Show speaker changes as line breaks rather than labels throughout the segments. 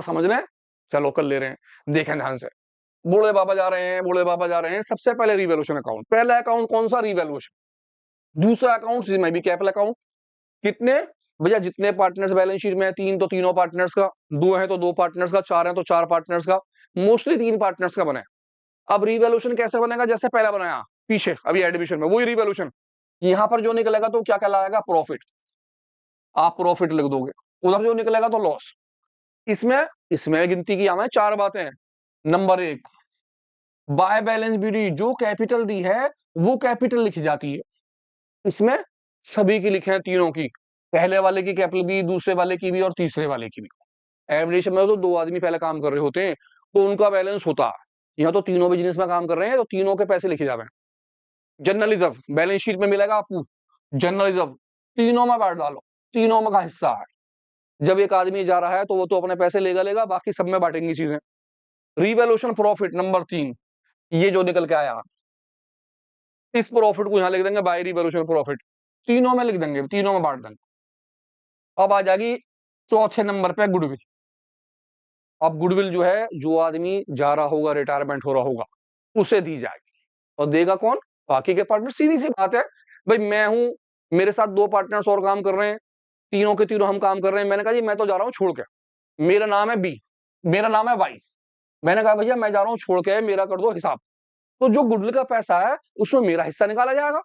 समझ रहे हैं? चलो कर ले रहे हैं, देखें ध्यान से। बूढ़े बाबा जा रहे हैं, बूढ़े बाबा जा रहे हैं। सबसे पहले रिवैल्यूएशन अकाउंट, पहला अकाउंट कौन सा? रिवैल्यूएशन। दूसरा अकाउंट जिसमें भी कैपिटल अकाउंट। कितने भैया? जितने पार्टनर्स बैलेंस शीट में है, 3 तो तीनों पार्टनर्स का, 2 है तो 2 पार्टनर्स का, 4 है तो 4 पार्टनर्स का, मोस्टली 3 पार्टनर्स का बना है। अब रिवैल्यूएशन कैसे बनेगा? जैसे पहला बनाया पीछे अभी एडमिशन में, वही रिवैल्यूएशन। यहां पर जो निकलेगा तो क्या कहलाएगा? प्रॉफिट। आप प्रॉफिट लिख दोगे। उधर जो निकलेगा तो लॉस। इसमें इसमें गिनती की हमें 4 बातें हैं। नंबर 1, बाय बैलेंस बीडी जो कैपिटल दी है वो कैपिटल लिखी जाती है। इसमें सभी की लिखे हैं, तीनों की, पहले वाले की कैपिटल भी, दूसरे वाले की भी और तीसरे वाले की भी। एवरेज में तो 2 आदमी पहले काम कर रहे होते हैं तो उनका बैलेंस होता है। यहाँ तो तीनों बिजनेस में काम कर रहे हैं तो तीनों के पैसे लिखे जावे। जनरल रिजर्व बैलेंस शीट में मिलेगा आपको। जनरल रिजर्व तीनों में बांट डालो, तीनों में का हिस्सा है। जब एक आदमी जा रहा है तो वो तो अपने पैसे लेगा लेगा, बाकी सब में बांटेंगी चीजें। रिवैल्यूएशन प्रॉफिट नंबर 3, ये जो निकल के आया, इस प्रॉफिट को यहां लिख देंगे बाय रिवैल्यूएशन प्रॉफिट। तीनों में लिख देंगे, तीनों में बांट देंगे। अब आ जाएगी चौथे नंबर पे गुडविल। अब गुडविल जो है, जो आदमी जा रहा होगा, रिटायरमेंट हो रहा होगा, उसे दी जाएगी। और देगा कौन? बाकी के पार्टनर। सीधी सी बात है भाई, मैं हूं, मेरे साथ 2 पार्टनर्स और काम कर रहे हैं, तीनों के तीनों हम काम कर रहे हैं। मैंने कहा जी मैं तो जा रहा हूं छोड़ के, मेरा नाम है बी, मेरा नाम है वाई। मैंने कहा भैया मैं जा रहा हूं छोड़ के, मेरा कर दो हिसाब। तो जो गुडविल का पैसा है उसमें मेरा हिस्सा निकाला जाएगा।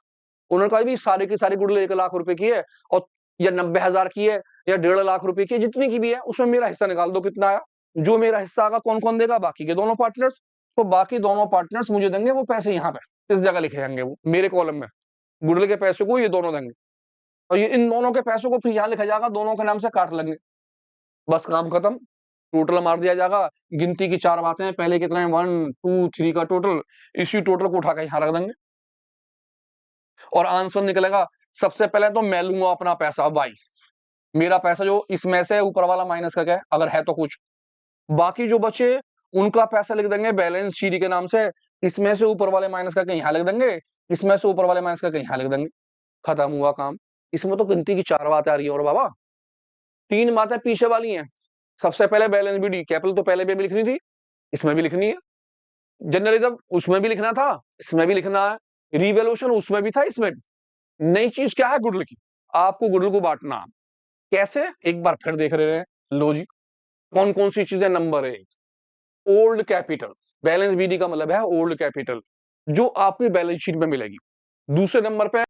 उन्होंने कहा भी सारी की सारी गुडविल 1 लाख रुपए की है, और या 90,000 की है, या 1.5 लाख रुपए की है, जितनी की भी है उसमें मेरा हिस्सा निकाल दो। कितना आया? जो मेरा हिस्सा आगा कौन कौन देगा? बाकी के दोनों पार्टनर्स। तो बाकी दोनों पार्टनर्स मुझे देंगे वो पैसे, यहाँ पे इस जगह लिखे जाएंगे, वो मेरे कॉलम में। गुडविल के पैसे को ये दोनों देंगे, और ये इन दोनों के पैसों को फिर यहाँ लिखा जाएगा, दोनों के नाम से काट लेंगे। बस काम खत्म। टोटल मार दिया जाएगा। गिनती की 4 बातें हैं, पहले कितना है? 1 2 3 का टोटल। इसी टोटल को उठा के यहाँ रख देंगे और आंसर निकलेगा। सबसे पहले तो मैं लूंगा अपना पैसा वाई, मेरा पैसा जो इसमें से ऊपर वाला माइनस का क्या है, अगर है तो कुछ। बाकी जो बचे उनका पैसा लिख देंगे बैलेंस शीट के नाम से। इसमें से ऊपर वाले माइनस का कहीं यहाँ लिख देंगे, इसमें से ऊपर वाले माइनस का कहीं यहाँ लिख देंगे। खत्म हुआ काम। इसमें तो गिनती की 4 बातें आ रही है और बाबा 3 बातें पीछे वाली हैं। सबसे पहले बैलेंस बीडी कैपिटल तो पहले भी लिखनी थी, इसमें भी लिखनी है। जर्नलिज्म उसमें भी लिखना था, इसमें भी लिखना है। रिवॉल्यूशन उसमें भी था, इसमें भी। नई चीज क्या है? गुडविल की। आपको गुडविल को बांटना कैसे, एक बार फिर देख रहे हैं। लो जी, कौन कौन सी चीजें? Number 1, old capital. Balance BD का मतलब है ओल्ड कैपिटल, जो आपकी बैलेंस शीट में मिलेगी। दूसरे नंबर पे